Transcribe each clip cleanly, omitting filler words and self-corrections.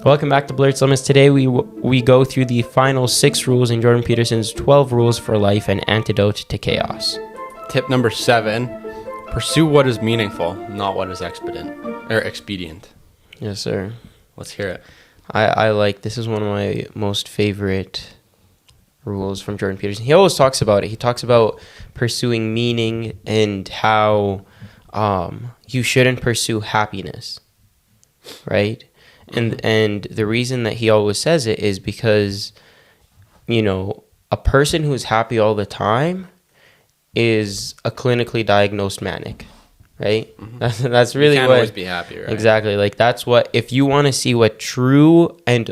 Welcome back to Blurred Limits. Today we go through the final 6 rules in Jordan Peterson's 12 Rules for Life and Antidote to Chaos. Tip number 7, pursue what is meaningful, not what is expedient. Yes, sir. Let's hear it. I like, this is one of my most favorite rules from Jordan Peterson. He always talks about it. He talks about pursuing meaning and how you shouldn't pursue happiness, right? And the reason that he always says it is because, you know, a person who is happy all the time is a clinically diagnosed manic, right? Mm-hmm. That's really you can't always be happy, right? Exactly. Like, that's what, if you want to see what true and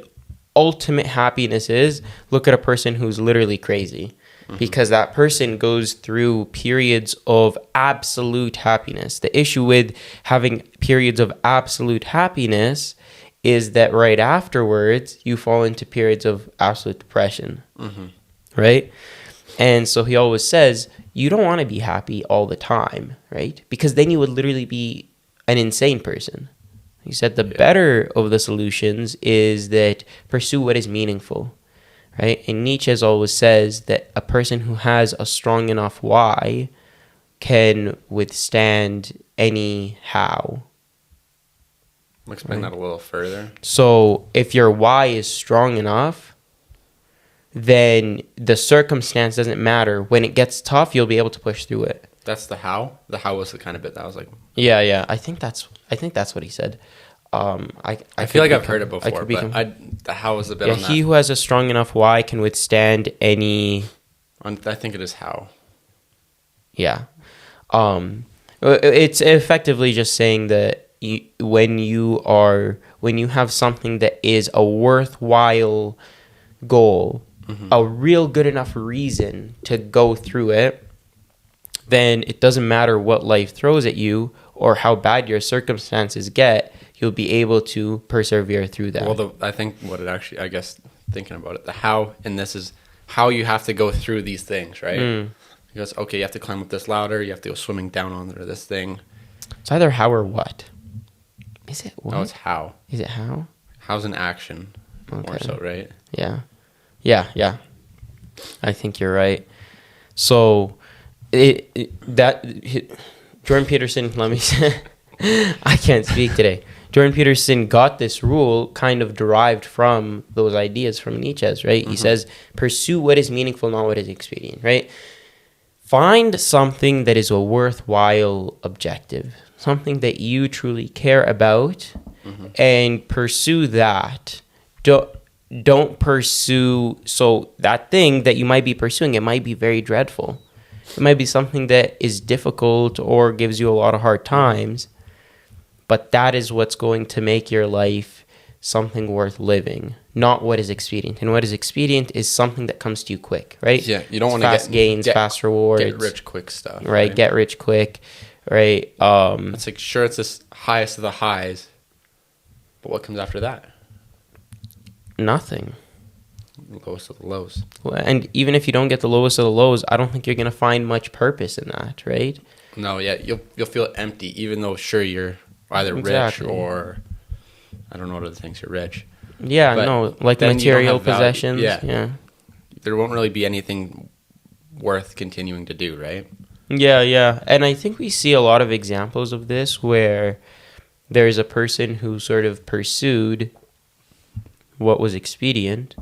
ultimate happiness is, look at a person who's literally crazy. Because that person goes through periods of absolute happiness. The issue with having periods of absolute happiness is that right afterwards, you fall into periods of absolute depression, right? And so he always says, you don't want to be happy all the time, right? Because then you would literally be an insane person. He said the better of the solutions is that pursue what is meaningful. Right? And Nietzsche always says that a person who has a strong enough why can withstand any how. Explain that a little further. So if your why is strong enough, then the circumstance doesn't matter. When it gets tough, you'll be able to push through it. That's the how? The how was the kind of bit that was like... Yeah. I think that's what he said. I feel like I've heard it before, but the how was the bit on that. He who has a strong enough why can withstand any... I think it is how. Yeah. It's effectively just saying that when you have something that is a worthwhile goal, a real good enough reason to go through it, then it doesn't matter what life throws at you or how bad your circumstances get, you'll be able to persevere through that. Well, I think what it actually, I guess, thinking about it, the how in this is how you have to go through these things, right? Because, okay, you have to climb up this ladder, you have to go swimming down under this thing. It's either how or what. Is it what? No, it's how. Is it how? How's an action, more so, right? Yeah. I think you're right. So, Jordan Peterson, let me say, I can't speak today. Jordan Peterson got this rule kind of derived from those ideas from Nietzsche, right? He says, pursue what is meaningful, not what is expedient, right? Find something that is a worthwhile objective, something that you truly care about, and pursue that. Don't pursue, so that thing that you might be pursuing, it might be very dreadful. It might be something that is difficult or gives you a lot of hard times. But that is what's going to make your life something worth living, not what is expedient. And what is expedient is something that comes to you quick, right? Yeah, you don't want to fast gains, fast rewards, get rich quick stuff, right? Get rich quick, right? It's like, sure, it's this highest of the highs, but what comes after that? Nothing. Lowest of the lows. And even if you don't get the lowest of the lows, I don't think you're going to find much purpose in that, right? No, yeah, you'll feel empty, even though sure you're either rich or I don't know what other things you're rich. Yeah, no, like material possessions. Yeah. There won't really be anything worth continuing to do, right? Yeah. And I think we see a lot of examples of this where there's a person who sort of pursued what was expedient,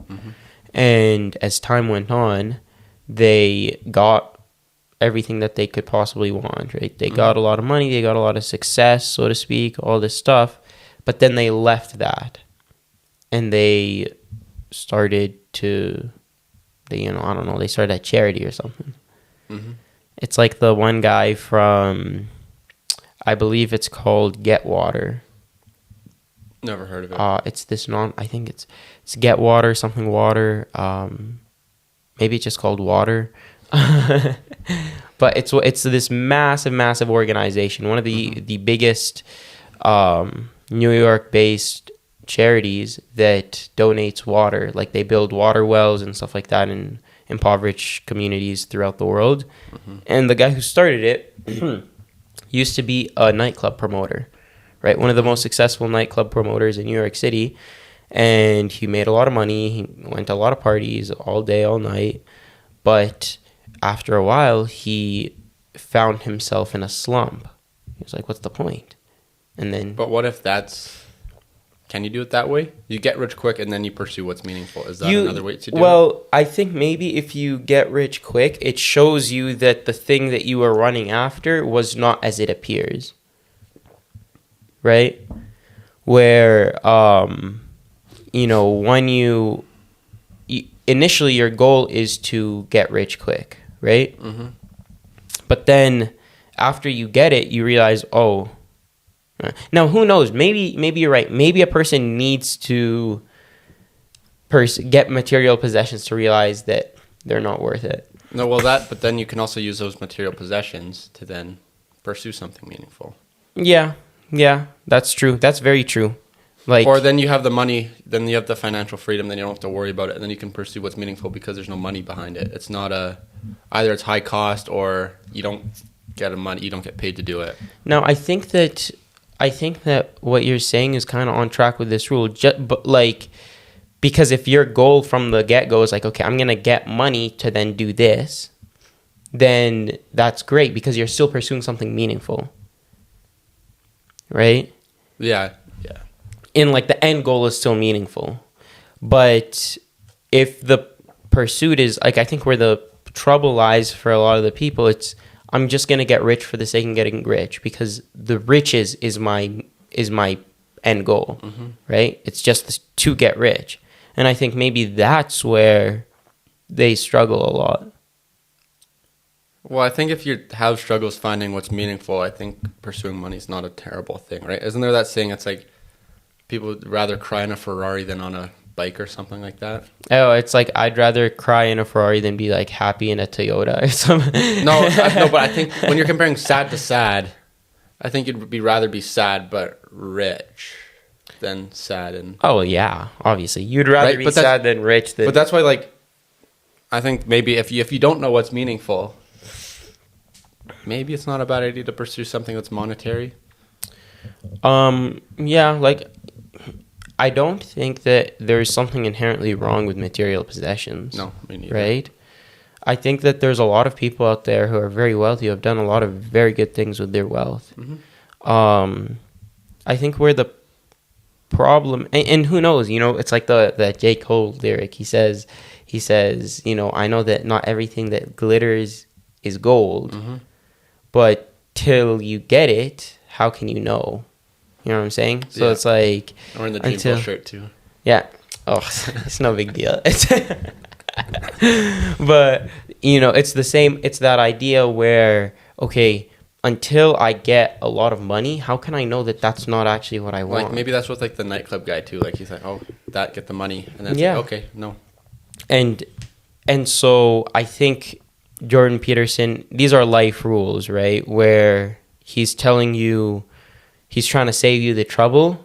and as time went on, they got everything that they could possibly want, right? They got a lot of money, they got a lot of success, so to speak, all this stuff, but then they left that and they started to, they started a charity or something. It's like the one guy from, I believe it's called Get Water. Never heard of it. It's I think it's Get Water, something water. Maybe it's just called Water. But it's this massive organization, one of the biggest New York based charities that donates water. Like, they build water wells and stuff like that in impoverished communities throughout the world. And the guy who started it used to be a nightclub promoter, right? One of the most successful nightclub promoters in New York City. and he made a lot of money. He went to a lot of parties all day, all night. But after a while, he found himself in a slump. He was like, what's the point? And then... But what if that's... Can you do it that way? You get rich quick and then you pursue what's meaningful. Is that another way to do it? Well, I think maybe if you get rich quick, it shows you that the thing that you were running after was not as it appears. Right? Where, when you initially your goal is to get rich quick, right? Mm-hmm. But then after you get it, you realize, oh, now who knows? Maybe you're right. Maybe a person needs to get material possessions to realize that they're not worth it. No, well, but then you can also use those material possessions to then pursue something meaningful. Yeah, that's true. That's very true. Or then you have the money, then you have the financial freedom, then you don't have to worry about it, and then you can pursue what's meaningful because there's no money behind it. It's not either it's high cost or you don't get paid to do it. Now, I think that what you're saying is kind of on track with this rule, because if your goal from the get-go is like, okay, I'm going to get money to then do this, then that's great because you're still pursuing something meaningful. Right? Yeah. And the end goal is still meaningful. But if the pursuit is, I think where the trouble lies for a lot of the people, it's, I'm just going to get rich for the sake of getting rich because the riches is my end goal, right? It's just to get rich. And I think maybe that's where they struggle a lot. Well, I think if you have struggles finding what's meaningful, I think pursuing money is not a terrible thing, right? Isn't there that saying, it's like people would rather cry in a Ferrari than on a bike or something like that? Oh, it's like I'd rather cry in a Ferrari than be happy in a Toyota or something. No, but I think when you're comparing sad to sad, I think you'd rather be sad but rich than sad and... Oh, yeah, obviously. You'd rather be sad than rich. But that's why, I think maybe if you don't know what's meaningful, maybe it's not a bad idea to pursue something that's monetary. Yeah, I don't think that there's something inherently wrong with material possessions. No, me neither. Right? I think that there's a lot of people out there who are very wealthy, who have done a lot of very good things with their wealth. Mm-hmm. I think where the problem, and who knows, it's like the J. Cole lyric. He says, I know that not everything that glitters is gold, but till you get it, how can you know? You know what I'm saying? So it's like... Or in the Dreamville shirt, too. Yeah. Oh, it's no big deal. But, it's the same. It's that idea where, okay, until I get a lot of money, how can I know that that's not actually what I want? Maybe that's what, the nightclub guy, too. He's like, oh, get the money. And then okay, no. And so I think Jordan Peterson, these are life rules, right? Where he's telling you... He's trying to save you the trouble.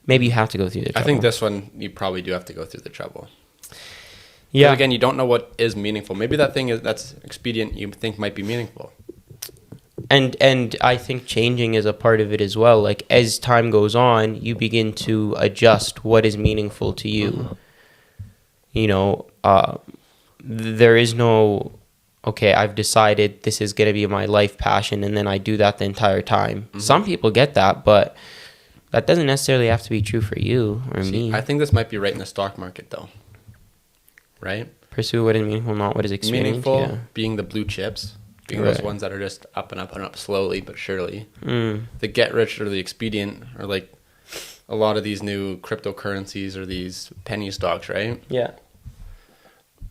Maybe you have to go through the trouble. I think this one, you probably do have to go through the trouble. Yeah. Again, you don't know what is meaningful. Maybe that thing that's expedient you think might be meaningful. And I think changing is a part of it as well. As time goes on, you begin to adjust what is meaningful to you. There is no... okay, I've decided this is going to be my life passion, and then I do that the entire time. Mm-hmm. Some people get that, but that doesn't necessarily have to be true for you or me. I think this might be right in the stock market, though. Right? Pursue what is meaningful, not what is expedient. Meaningful being the blue chips, being those ones that are just up and up and up slowly but surely. The get rich or the expedient are a lot of these new cryptocurrencies or these penny stocks, right? Yeah.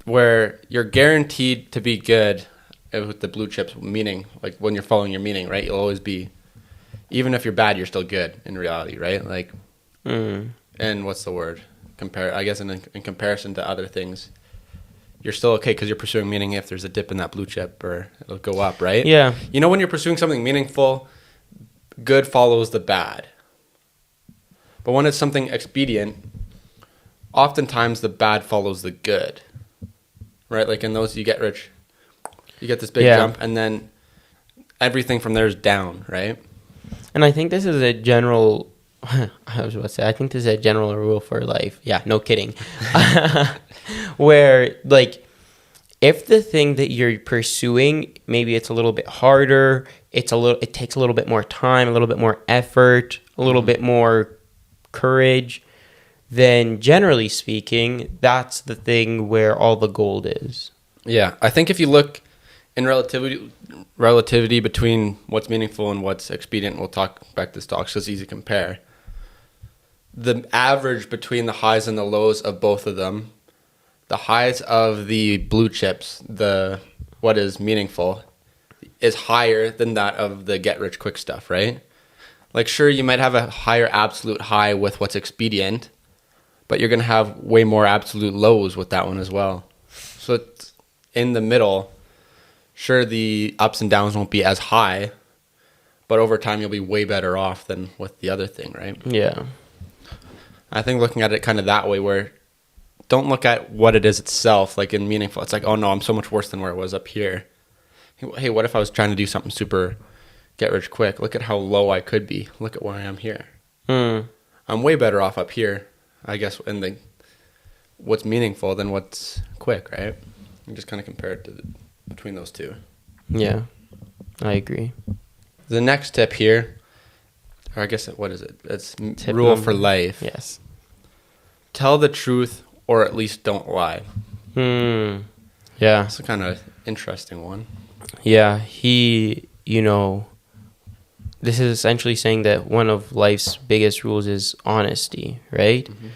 Where you're guaranteed to be good with the blue chips, meaning when you're following your meaning, right? You'll always be, even if you're bad, you're still good in reality, right? And what's the word? I guess in comparison to other things, you're still okay because you're pursuing meaning. If there's a dip in that blue chip, or it'll go up, right? Yeah. When you're pursuing something meaningful, good follows the bad. But when it's something expedient, oftentimes the bad follows the good. Right, in those you get rich, you get this big jump, and then everything from there is down, right? And I think this is a general I was about to say, I think this is a general rule for life. Yeah, no kidding. Where, like, if the thing that you're pursuing, maybe it's a little bit harder, it takes a little bit more time, a little bit more effort, a little bit more courage, then generally speaking, that's the thing where all the gold is. Yeah, I think if you look in relativity between what's meaningful and what's expedient, we'll talk back to stocks because it's easy to compare. The average between the highs and the lows of both of them, the highs of the blue chips, what is meaningful, is higher than that of the get-rich-quick stuff, right? Like, sure, you might have a higher absolute high with what's expedient, but you're going to have way more absolute lows with that one as well. So it's in the middle. Sure, the ups and downs won't be as high, but over time you'll be way better off than with the other thing, right? Yeah. I think looking at it kind of that way, where don't look at what it is itself, like in meaningful. It's like, oh no, I'm so much worse than where I was up here. Hey, what if I was trying to do something super get rich quick? Look at how low I could be. Look at where I am here. I'm way better off up here, I guess, in what's meaningful than what's quick, right? You just kind of compare it between those two. Yeah, I agree. The next tip here, or I guess, what is it? It's Tip rule number- for life. Yes. Tell the truth or at least don't lie. Yeah. That's a kind of interesting one. Yeah, this is essentially saying that one of life's biggest rules is honesty, right? Mm-hmm.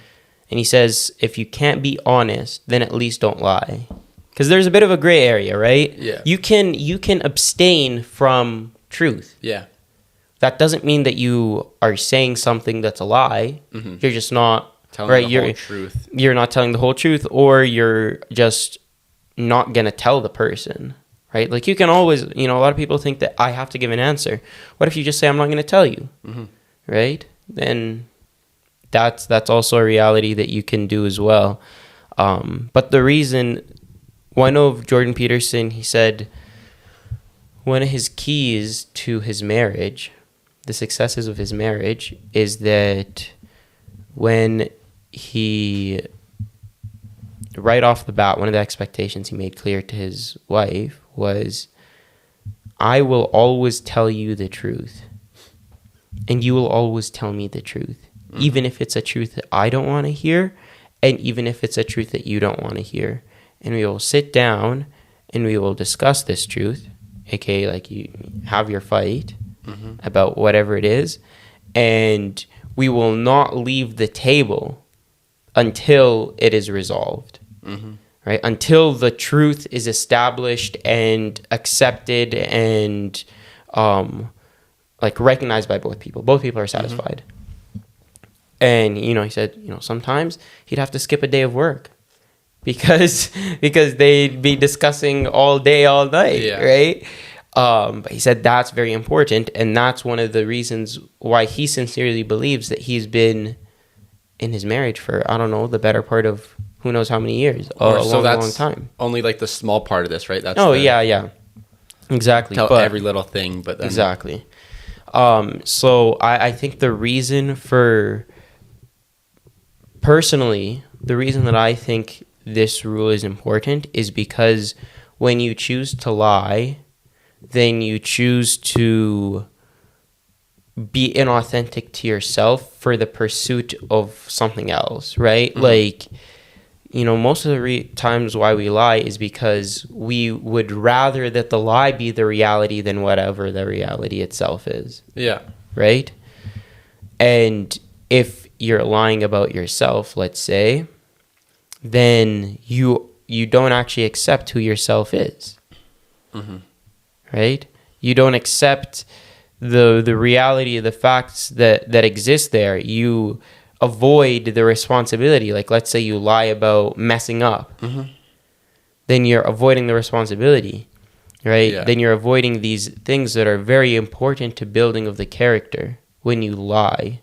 And he says, if you can't be honest, then at least don't lie. Because there's a bit of a gray area, right? Yeah. You can abstain from truth. Yeah. That doesn't mean that you are saying something that's a lie. Mm-hmm. You're just not telling the whole truth. You're not telling the whole truth, or you're just not gonna tell the person, right? Like, you can always, a lot of people think that I have to give an answer. What if you just say, I'm not gonna tell you, right? Then that's also a reality that you can do as well. But the reason, one of Jordan Peterson, he said, one of his keys to his marriage, the successes of his marriage, is that when he, right off the bat, one of the expectations he made clear to his wife was, I will always tell you the truth, and you will always tell me the truth, even if it's a truth that I don't want to hear, and even if it's a truth that you don't want to hear. And we will sit down and we will discuss this truth, aka like you have your fight about whatever it is, and we will not leave the table until it is resolved, right? Until the truth is established and accepted and recognized by both people. Both people are satisfied. And he said, sometimes he'd have to skip a day of work because they'd be discussing all day, all night, right? But he said that's very important, and that's one of the reasons why he sincerely believes that he's been in his marriage for, I don't know, the better part of who knows how many years, a long time. Only like the small part of this, right? That's yeah, exactly. Tell every little thing, but then exactly. So I think the reason that I think this rule is important is because when you choose to lie, then you choose to be inauthentic to yourself for the pursuit of something else, right? Like, most of the times why we lie is because we would rather that the lie be the reality than whatever the reality itself is. Yeah. Right? And if you're lying about yourself, let's say, then you don't actually accept who yourself is. Right? You don't accept the reality of the facts that exist there. You avoid the responsibility. Like, let's say you lie about messing up. Then you're avoiding the responsibility, right? Yeah. Then you're avoiding these things that are very important to building of the character when you lie.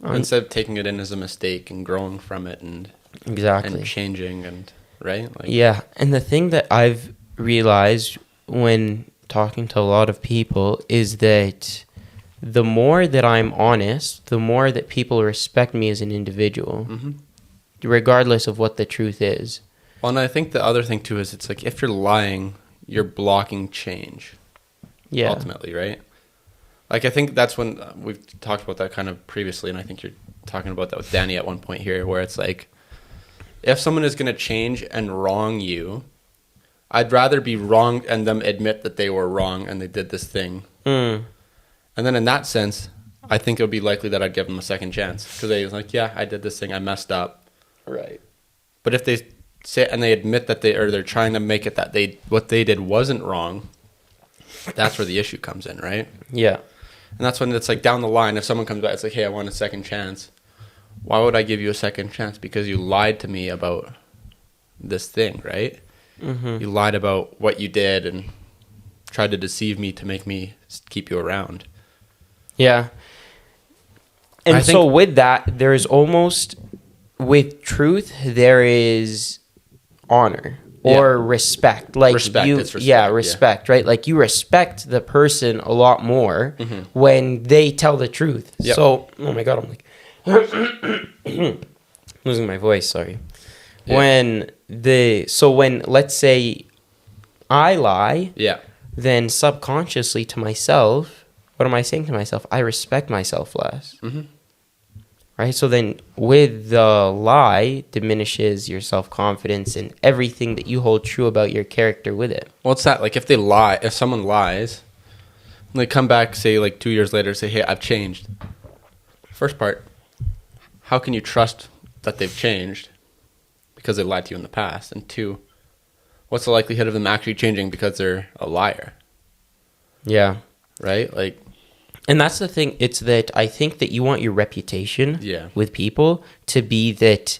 Instead of taking it in as a mistake and growing from it and changing and right? Yeah, and the thing that I've realized when talking to a lot of people is that the more that I'm honest, the more that people respect me as an individual, regardless of what the truth is. Well, and I think the other thing too is it's like if you're lying, you're blocking change. Yeah. Ultimately, right? Like I think that's when we've talked about that kind of previously, and I think you're talking about that with Danny at one point here, where it's like if someone is going to change and wrong you, I'd rather be wrong and them admit that they were wrong and they did this thing. And then in that sense, I think it would be likely that I'd give them a second chance because they was like, yeah, I did this thing, I messed up. Right. But if they say and they admit that they're trying to make it that what they did wasn't wrong, that's where the issue comes in, right? Yeah. And that's when it's like down the line, if someone comes back, it's like, hey, I want a second chance. Why would I give you a second chance? Because you lied to me about this thing, right? You lied about what you did and tried to deceive me to make me keep you around. Yeah. And so with that, there's almost, with truth, there is honor or respect. Like respect, respect, right? Like you respect the person a lot more when they tell the truth. Yep. So, oh my God, I'm like losing my voice, sorry. Yeah. When let's say I lie, then subconsciously to myself, what am I saying to myself? I respect myself less. Right? So then with the lie diminishes your self-confidence and everything that you hold true about your character with it. Well, it's that, like if someone lies, and they come back, say like 2 years later, say, hey, I've changed. First part, how can you trust that they've changed because they lied to you in the past? And two, what's the likelihood of them actually changing because they're a liar? Yeah. Right? Like, and that's the thing. It's that I think that you want your reputation with people to be that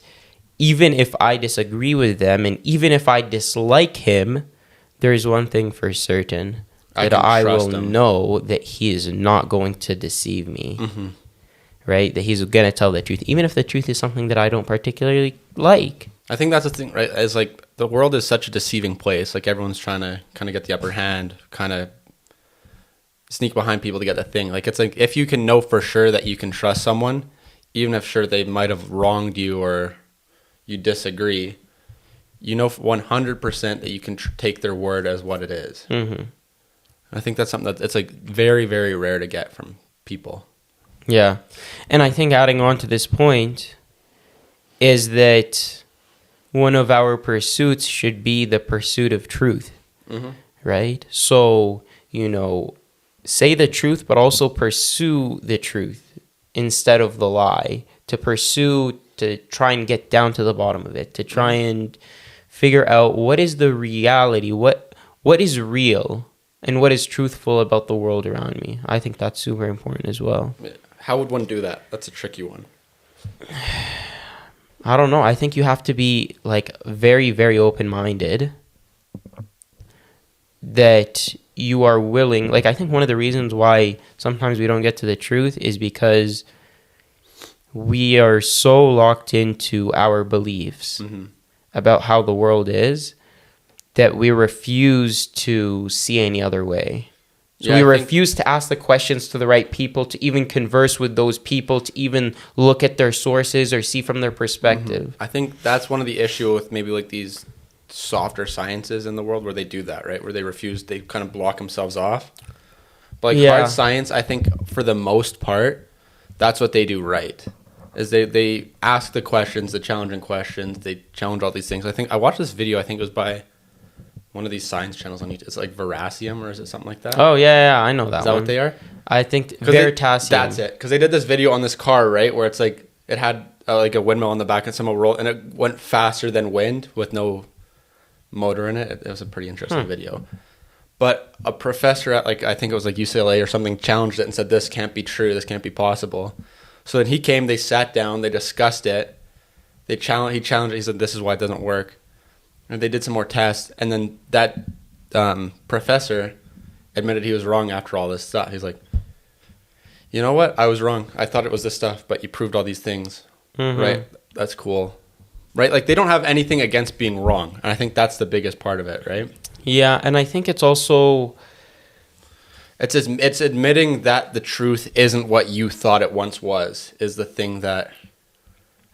even if I disagree with them and even if I dislike him, there's one thing for certain, that I will know that he is not going to deceive me. Right? That he's going to tell the truth, even if the truth is something that I don't particularly like. I think that's the thing, right? Is like the world is such a deceiving place. Like everyone's trying to kind of get the upper hand, kind of sneak behind people to get the thing. Like it's like if you can know for sure that you can trust someone, even if sure they might have wronged you or you disagree, you know 100% that you can take their word as what it is. I think that's something that it's like very, very rare to get from people. Yeah. And I think adding on to this point is that one of our pursuits should be the pursuit of truth. Right? So, say the truth, but also pursue the truth instead of the lie. To try and get down to the bottom of it. To try and figure out what is the reality, what is real, and what is truthful about the world around me. I think that's super important as well. How would one do that? That's a tricky one. I don't know. I think you have to be like very, very open-minded. That you are willing, like I think one of the reasons why sometimes we don't get to the truth is because we are so locked into our beliefs about how the world is that we refuse to see any other way. So we refuse to ask the questions to the right people, to even converse with those people, to even look at their sources or see from their perspective. I think that's one of the issue with maybe like these softer sciences in the world where they do that, right? Where they kind of block themselves off. But like hard science, I think for the most part, that's what they do right. Is they ask the questions, the challenging questions, they challenge all these things. I watched this video, I think it was by one of these science channels on YouTube. It's like Verasium, or is it something like that? Oh, yeah, I know that one. Is that what they are? I think Veritasium. That's it. Because they did this video on this car, right? Where it's like, it had like a windmill on the back and someone rolled, and it went faster than wind with no motor in it. It was a pretty interesting video. But a professor at I think it was like UCLA or something challenged it and said, this can't be true. This can't be possible. So then he came, they sat down, they discussed it. He challenged it. He said, this is why it doesn't work. And they did some more tests, and then that professor admitted he was wrong after all this stuff. He's like, you know what? I was wrong. I thought it was this stuff, but you proved all these things. Right? That's cool. Right? Like, they don't have anything against being wrong. And I think that's the biggest part of it, right? Yeah, and I think it's also... It's admitting that the truth isn't what you thought it once was, is the thing that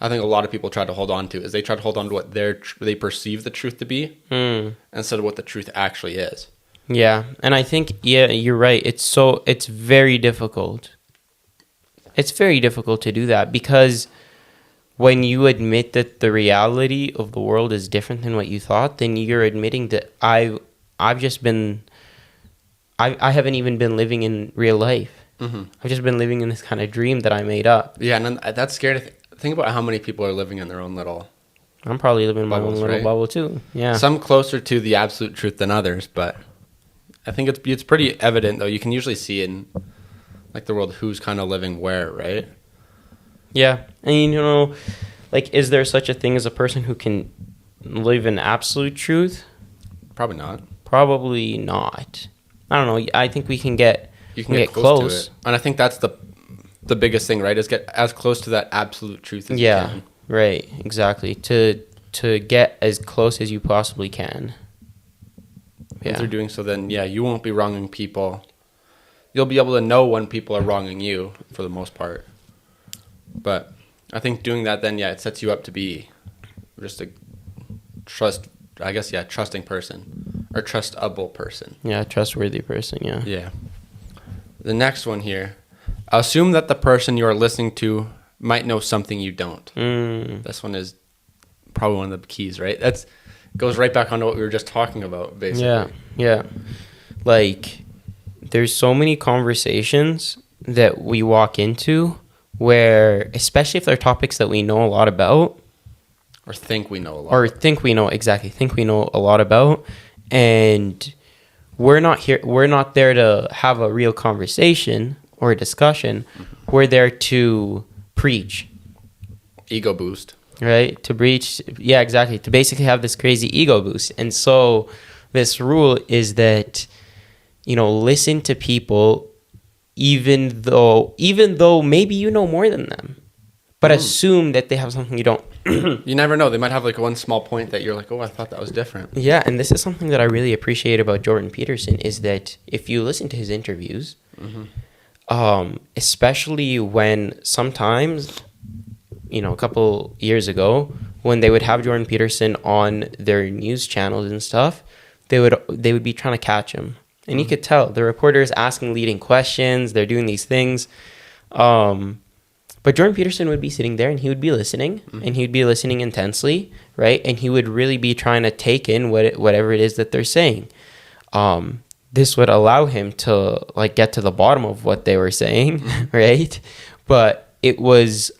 I think a lot of people try to hold on to. Is they try to hold on to what they perceive the truth to be instead of what the truth actually is. Yeah, and I think you're right. It's very difficult. It's very difficult to do that because when you admit that the reality of the world is different than what you thought, then you're admitting that I haven't even been living in real life. Mm-hmm. I've just been living in this kind of dream that I made up. Yeah, and then that's scary to think about how many people are living in their own little. I'm probably living in my own little bubble too. Yeah, some closer to the absolute truth than others, but I think it's pretty evident though. You can usually see in like the world who's kind of living where, right? Yeah, and like, is there such a thing as a person who can live in absolute truth? Probably not. Probably not. I don't know. I think we can get close to it. And I think that's the biggest thing, right? Is get as close to that absolute truth as you can. Right. Exactly. To get as close as you possibly can. Yeah. If you're doing so, then you won't be wronging people. You'll be able to know when people are wronging you for the most part. But I think doing that, then it sets you up to be just a trusting person or trustable person. Yeah, trustworthy person. Yeah. Yeah. The next one here, assume that the person you are listening to might know something you don't. This one is probably one of the keys, right? That's goes right back onto what we were just talking about, basically. Yeah. Like, there's so many conversations that we walk into where, especially if they're topics that we know a lot about, or think we know a lot about, and we're not there to have a real conversation or a discussion. Mm-hmm. We're there to preach. Ego boost. Right? To preach. Yeah, exactly. To basically have this crazy ego boost. And so this rule is that, listen to people even though maybe you know more than them, but assume that they have something you don't. You never know. They might have like one small point that you're like, oh, I thought that was different. Yeah, and this is something that I really appreciate about Jordan Peterson is that if you listen to his interviews, especially when sometimes, a couple years ago, when they would have Jordan Peterson on their news channels and stuff, they would be trying to catch him. And you could tell the reporter is asking leading questions. They're doing these things. But Jordan Peterson would be sitting there and he would be listening and he'd be listening intensely, right? And he would really be trying to take in whatever it is that they're saying. This would allow him to get to the bottom of what they were saying, right? But it was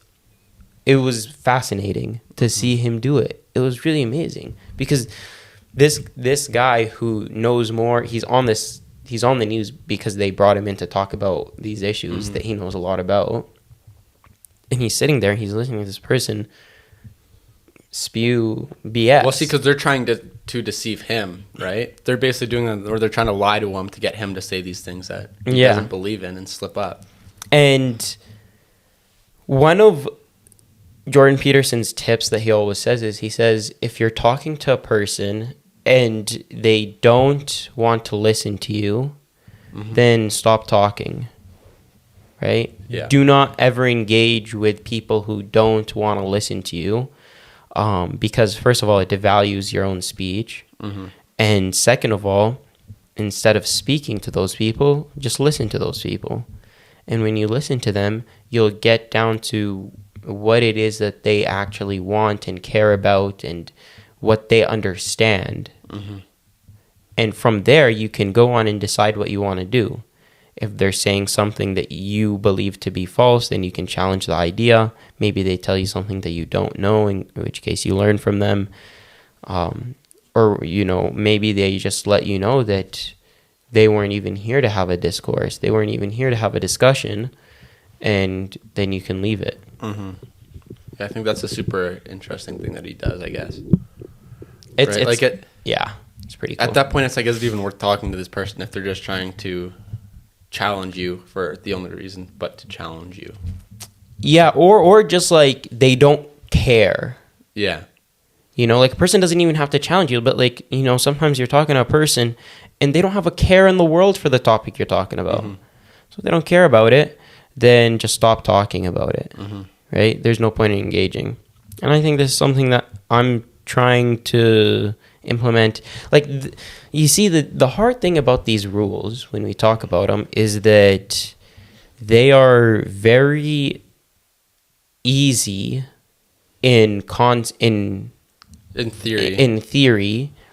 fascinating to see him do it. It was really amazing because this guy who knows more, he's on the news because they brought him in to talk about these issues that he knows a lot about. And he's sitting there and he's listening to this person spew BS. Well, see, because they're trying to deceive him, right? They're basically doing that, or they're trying to lie to him to get him to say these things that he doesn't believe in and slip up. And one of Jordan Peterson's tips that he always says is, he says, if you're talking to a person and they don't want to listen to you, then stop talking. Right? Yeah. Do not ever engage with people who don't want to listen to you, because first of all, it devalues your own speech, and second of all, instead of speaking to those people, just listen to those people. And when you listen to them, you'll get down to what it is that they actually want and care about and what they understand. And from there, you can go on and decide what you want to do. If they're saying something that you believe to be false, then you can challenge the idea. Maybe they tell you something that you don't know, in which case you learn from them. Or, maybe they just let you know that they weren't even here to have a discourse. They weren't even here to have a discussion. And then you can leave it. Yeah, I think that's a super interesting thing that he does, I guess. It's pretty cool. At that point, it's like, is it even worth talking to this person if they're just trying to challenge you for the only reason but to challenge you? Yeah, or just like they don't care. Yeah. You know, like a person doesn't even have to challenge you, but like, you know, sometimes you're talking to a person and they don't have a care in the world for the topic you're talking about. So if they don't care about it, then just stop talking about it, right? There's no point in engaging. And I think this is something that I'm trying to implement. Like, you see, the hard thing about these rules when we talk about them is that they are very easy in theory,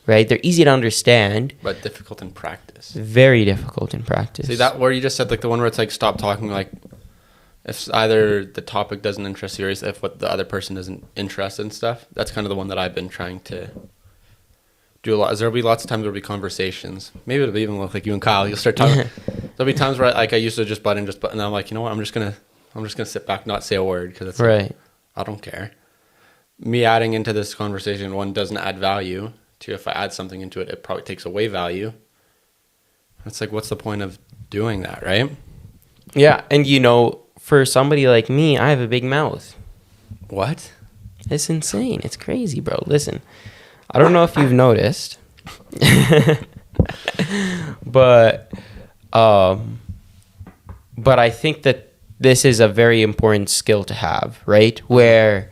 right? They're easy to understand, but difficult in practice. Very difficult in practice. See that where you just said, like, the one where it's like stop talking, like if either the topic doesn't interest you or if what the other person isn't interested in stuff. That's kind of the one that I've been trying to do a lot. There'll be lots of times there'll be conversations. Maybe it'll even look like you and Kyle. You'll start talking. There'll be times where I used to just butt in, and I'm like, you know what? I'm just gonna sit back, not say a word, because it's right. Like, I don't care. Me adding into this conversation, one, doesn't add value. Two, if I add something into it, it probably takes away value. It's like, what's the point of doing that, right? Yeah, and you know, for somebody like me, I have a big mouth. What? It's insane. It's crazy, bro. Listen, I don't know if you've noticed, but I think that this is a very important skill to have, right? Where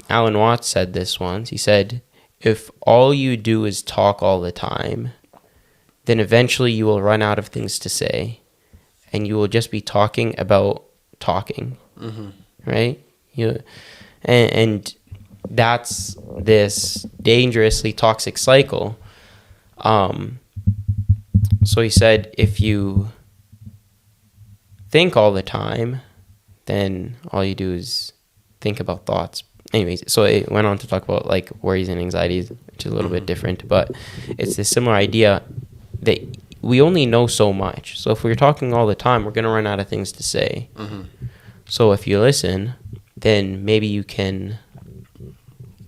Alan Watts said this once. He said, if all you do is talk all the time, then eventually you will run out of things to say, and you will just be talking about talking, right? And that's this dangerously toxic cycle. So he said, if you think all the time, then all you do is think about thoughts. Anyways, so it went on to talk about like worries and anxieties, which is a little bit different, but it's this similar idea that we only know so much. So if we're talking all the time, we're going to run out of things to say. So if you listen, then maybe you can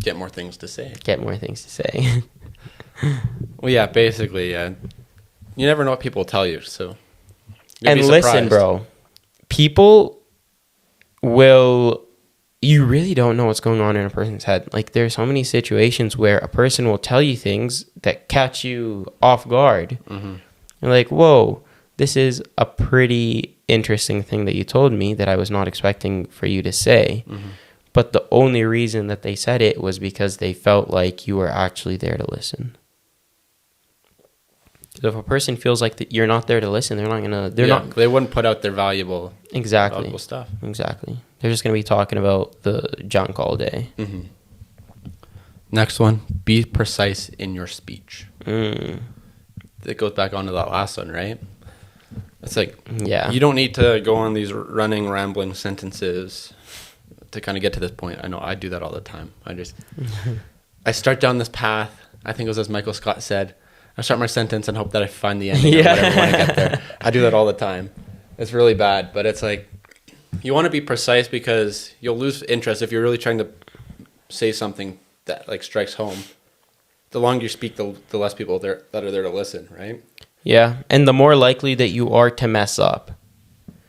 get more things to say. Well, yeah, basically, you never know what people will tell you, so and listen, bro, people you really don't know what's going on in a person's head. Like, there's so many situations where a person will tell you things that catch you off guard. You're like, whoa, this is a pretty interesting thing that you told me that I was not expecting for you to say. But the only reason that they said it was because they felt like you were actually there to listen. So if a person feels like that you're not there to listen, they're not gonna. They wouldn't put out their valuable stuff. Exactly. They're just gonna be talking about the junk all day. Next one: be precise in your speech. It goes back onto that last one, right? It's like, you don't need to go on these running, rambling sentences to kind of get to this point. I know I do that all the time. I start down this path. I think it was as Michael Scott said. I start my sentence and hope that I find the ending or whatever when I get there. I do that all the time. It's really bad, but it's like, you want to be precise because you'll lose interest if you're really trying to say something that like strikes home. The longer you speak, the less people that are there to listen, right? Yeah, and the more likely that you are to mess up.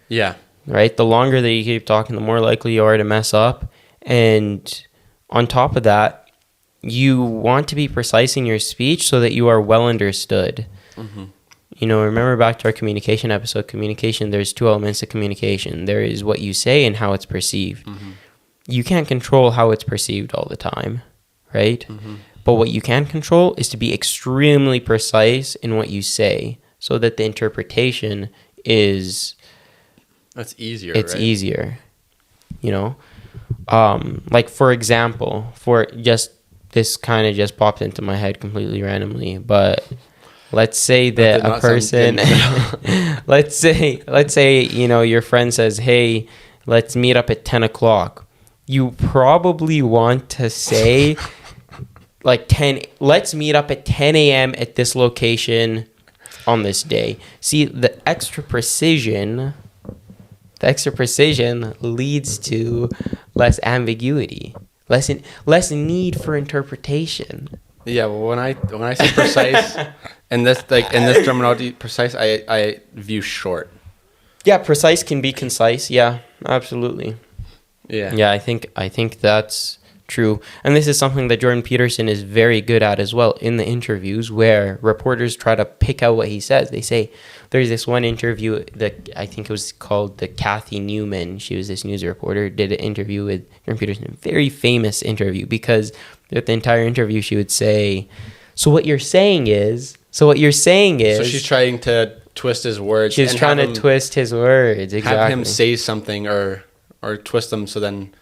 Yeah. Right? The longer that you keep talking, the more likely you are to mess up. And on top of that, you want to be precise in your speech so that you are well understood. You know, remember back to our communication episode, communication, there's two elements to communication. There is what you say and how it's perceived. You can't control how it's perceived all the time, right? But what you can control is to be extremely precise in what you say so that the interpretation is... That's easier, It's easier, you know? Like, for example, this kind of just popped into my head completely randomly, but let's say that a person, let's say, you know, your friend says, hey, let's meet up at 10 o'clock. You probably want to say like let's meet up at 10 a.m. at this location on this day. See, the extra precision leads to less ambiguity. Less need for interpretation. Yeah, well, when I say precise, in this terminology, precise, I view short. Yeah, precise can be concise. Yeah, absolutely. Yeah, I think that's true. And this is something that Jordan Peterson is very good at as well in the interviews, where reporters try to pick out what he says. They say there's this one interview that I think it was called the Kathy Newman. She was this news reporter, did an interview with Jordan Peterson, a very famous interview, because throughout the entire interview she would say, so what you're saying is. So she's trying to twist his words. She's trying to twist his words. Exactly. Have him say something or twist them, so then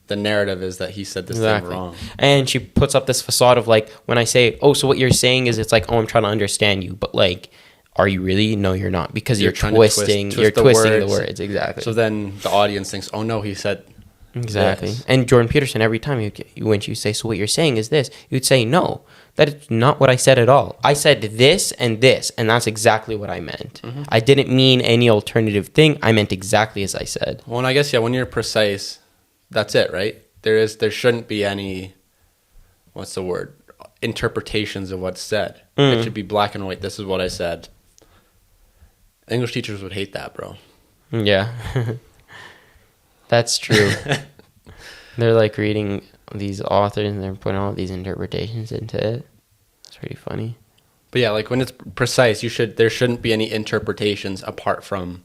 the narrative is that he said this thing wrong. And she puts up this facade of like, when I say, oh, so what you're saying is, it's like, oh, I'm trying to understand you. But like, are you really? No, you're not, because you're twisting the words. Exactly. So then the audience thinks, oh no, he said exactly this. And Jordan Peterson, every time when you say, so what you're saying is this, you'd say, no, that is not what I said at all. I said this, and that's exactly what I meant. Mm-hmm. I didn't mean any alternative thing. I meant exactly as I said. Well, and I guess, yeah, when you're precise, that's it, right? There shouldn't be any, what's the word, interpretations of what's said. It should be black and white. This is what I said. English teachers would hate that, bro. Yeah. That's true. They're like reading these authors and they're putting all these interpretations into it. It's pretty funny. But yeah, like when it's precise, there shouldn't be any interpretations apart from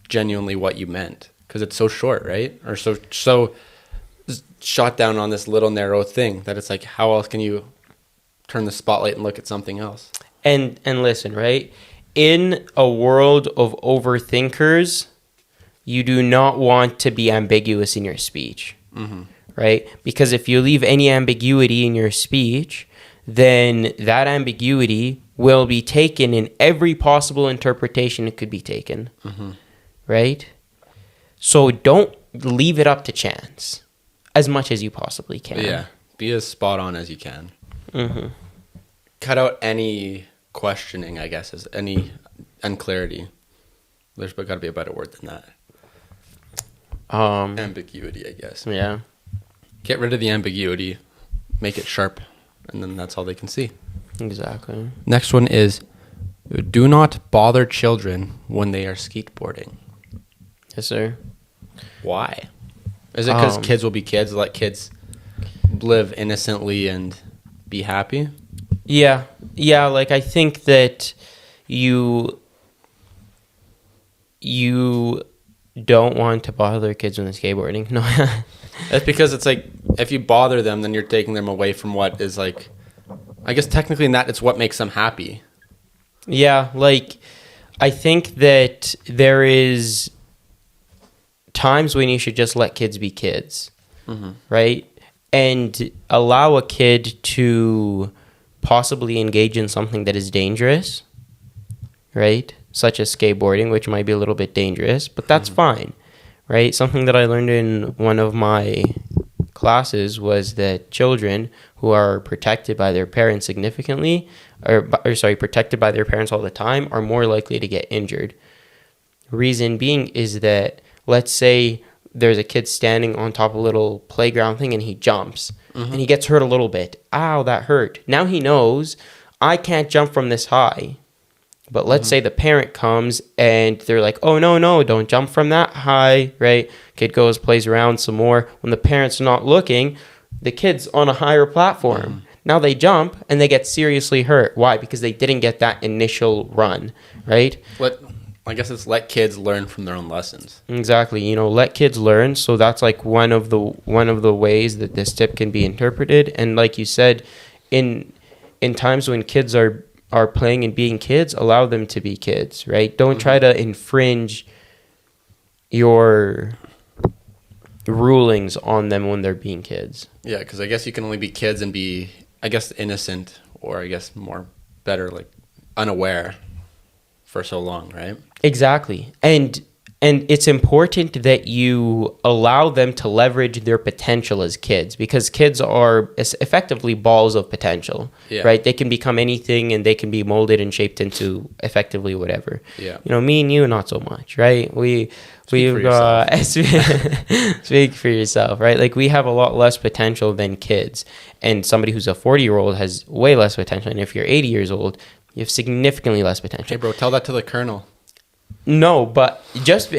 genuinely what you meant, because it's so short, right? Or so shot down on this little narrow thing that it's like, how else can you turn the spotlight and look at something else? And listen, right? In a world of overthinkers, you do not want to be ambiguous in your speech. Mm-hmm. Right? Because if you leave any ambiguity in your speech, then that ambiguity will be taken in every possible interpretation it could be taken. Mm-hmm. Right? So don't leave it up to chance as much as you possibly can. Yeah. Be as spot on as you can. Mm-hmm. Cut out any questioning, I guess, as any unclarity. There's got to be a better word than that. Ambiguity, I guess. Yeah. Get rid of the ambiguity, make it sharp, and then that's all they can see. Exactly. Next one is, do not bother children when they are skateboarding. Yes, sir. Why? Is it because kids will be kids, let kids live innocently and be happy? Yeah. Yeah, like I think that you don't want to bother kids when they're skateboarding. No. That's because it's like, if you bother them, then you're taking them away from what is like, I guess technically in that it's what makes them happy. Yeah, like I think that there is times when you should just let kids be kids, mm-hmm. right? And allow a kid to possibly engage in something that is dangerous, right? Such as skateboarding, which might be a little bit dangerous, but that's mm-hmm. fine. Right? Something that I learned in one of my classes was that children who are protected by their parents significantly, protected by their parents all the time, are more likely to get injured. Reason being is that, let's say there's a kid standing on top of a little playground thing and he jumps mm-hmm. and he gets hurt a little bit. Ow, that hurt. Now he knows I can't jump from this high. But let's mm-hmm. say the parent comes and they're like, oh, no, don't jump from that high, right? Kid goes, plays around some more. When the parent's not looking, the kid's on a higher platform. Mm-hmm. Now they jump and they get seriously hurt. Why? Because they didn't get that initial run, right? I guess it's let kids learn from their own lessons. Exactly. Let kids learn. So that's like one of the ways that this tip can be interpreted. And like you said, in times when kids are playing and being kids, allow them to be kids, right? Don't try to infringe your rulings on them when they're being kids. Yeah, because I guess you can only be kids and be, I guess, innocent, or I guess more better, like unaware for so long, right? Exactly. And it's important that you allow them to leverage their potential as kids, because kids are effectively balls of potential, right? They can become anything and they can be molded and shaped into effectively whatever. Yeah. Me and you, not so much, right? We've got speak for yourself, right? Like we have a lot less potential than kids, and somebody who's a 40-year-old has way less potential. And if you're 80 years old, you have significantly less potential. Hey, bro, tell that to the colonel. No, but just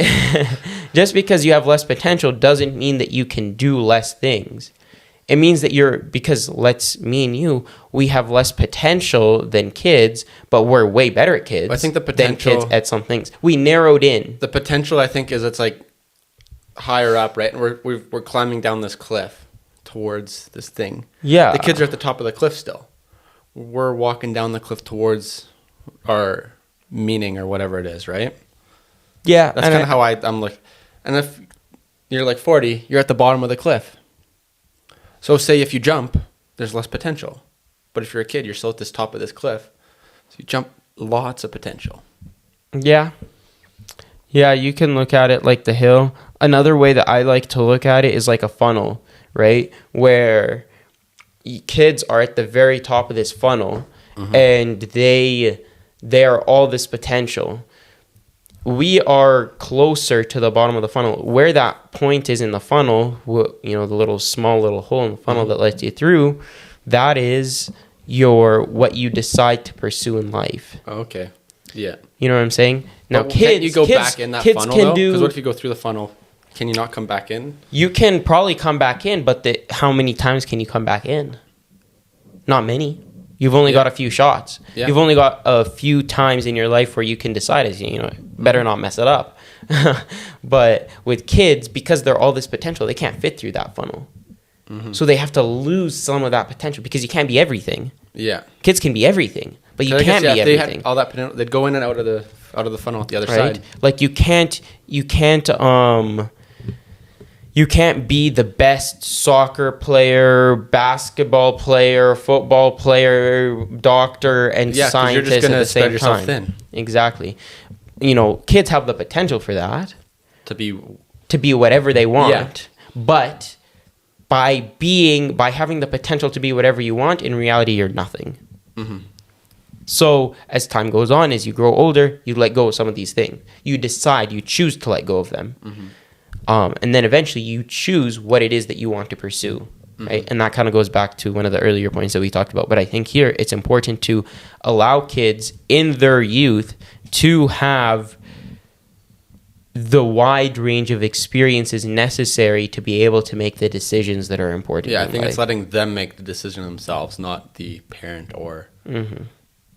Just because you have less potential doesn't mean that you can do less things. It means that because me and you, we have less potential than kids, but we're way better at kids. I think the potential than kids at some things. We narrowed in. The potential, I think, is it's like higher up, right? And we're climbing down this cliff towards this thing. Yeah. The kids are at the top of the cliff still. We're walking down the cliff towards our meaning or whatever it is, right? Yeah. That's kind of how I'm like. And if you're like 40, you're at the bottom of the cliff. So say if you jump, there's less potential. But if you're a kid, you're still at this top of this cliff. So you jump, lots of potential. Yeah. Yeah, you can look at it like the hill. Another way that I like to look at it is like a funnel, right? Where kids are at the very top of this funnel, and they are all this potential. We are closer to the bottom of the funnel. Where that point is in the funnel, the small little hole in the funnel that lets you through, that is what you decide to pursue in life. Okay. Yeah. You know what I'm saying? Now, but kids, can't you go back in that funnel, though? Because what if you go through the funnel? Can you not come back in? You can probably come back in, but how many times can you come back in? Not many. You've only got a few shots. Yeah. You've only got a few times in your life where you can decide, better not mess it up. But with kids, because they're all this potential, they can't fit through that funnel. So they have to lose some of that potential because you can't be everything. Yeah. Kids can be everything, but you can't be everything. They had all that potential. They'd go in and out of the funnel at the other side. Like you can't be the best soccer player, basketball player, football player, doctor, and scientist at the same time. Thin. Exactly. Kids have the potential for that. To be whatever they want. Yeah. But by having the potential to be whatever you want, in reality, you're nothing. So as time goes on, as you grow older, you let go of some of these things. You choose to let go of them. And then eventually you choose what it is that you want to pursue, right? And that kind of goes back to one of the earlier points that we talked about. But I think here it's important to allow kids in their youth to have the wide range of experiences necessary to be able to make the decisions that are important. Yeah, I think it's letting them make the decision themselves, not the parent or,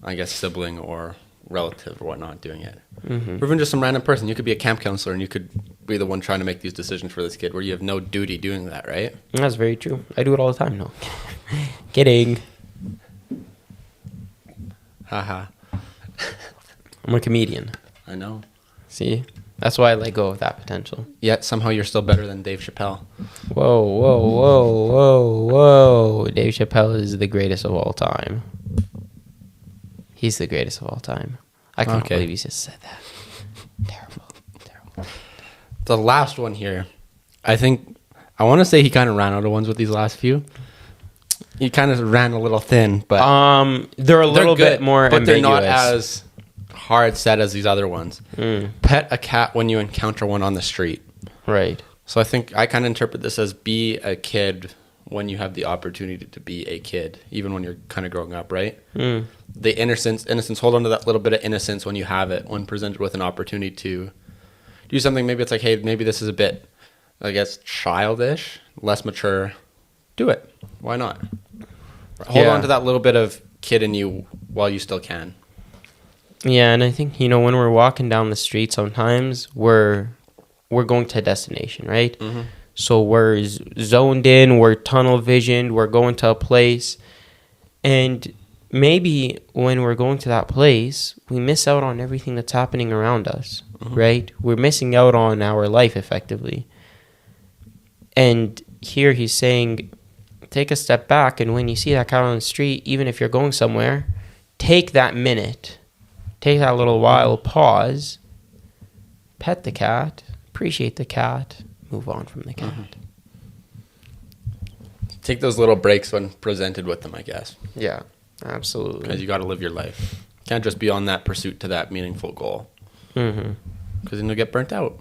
I guess, sibling or relative or whatnot doing it. Or even just some random person. You could be a camp counselor and you could be the one trying to make these decisions for this kid where you have no duty doing that, right? That's very true. I do it all the time. No. Kidding. Haha. I'm a comedian. I know. See? That's why I let go of that potential. Yet somehow you're still better than Dave Chappelle. Whoa. Dave Chappelle is the greatest of all time. He's the greatest of all time. I can't believe he just said that. Terrible. The last one here, I want to say he kind of ran out of ones with these last few. He kind of ran a little thin, but they're a little bit more ambiguous. But they're not as hard set as these other ones. Pet a cat when you encounter one on the street. Right. So I think I kind of interpret this as be a kid when you have the opportunity to be a kid, even when you're kind of growing up, right? The innocence, hold on to that little bit of innocence when you have it, when presented with an opportunity to do something. Maybe it's like, hey, maybe this is a bit, I guess, childish, less mature. Do it. Why not? Hold on to that little bit of kid in you while you still can. Yeah, and I think, when we're walking down the street, sometimes we're going to a destination, right? So we're zoned in, we're tunnel visioned, we're going to a place. And maybe when we're going to that place, we miss out on everything that's happening around us, right? We're missing out on our life, effectively. And here he's saying, take a step back, and when you see that cat on the street, even if you're going somewhere, take that minute, take that little while, pause, pet the cat, appreciate the cat, move on from the cat. Take those little breaks when presented with them, I guess. Yeah, absolutely. Because you got to live your life. Can't just be on that pursuit to that meaningful goal. Because then you'll get burnt out.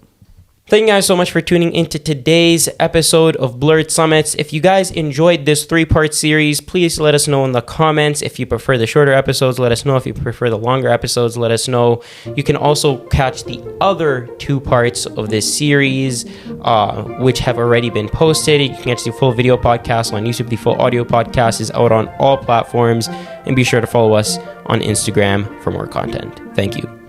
Thank you guys so much for tuning into today's episode of Blurred Summits. If you guys enjoyed this 3-part series, please let us know in the comments. If you prefer the shorter episodes, let us know. If you prefer the longer episodes, let us know. You can also catch the other 2 parts of this series, which have already been posted. You can catch the full video podcast on YouTube. The full audio podcast is out on all platforms. And be sure to follow us on Instagram for more content. Thank you.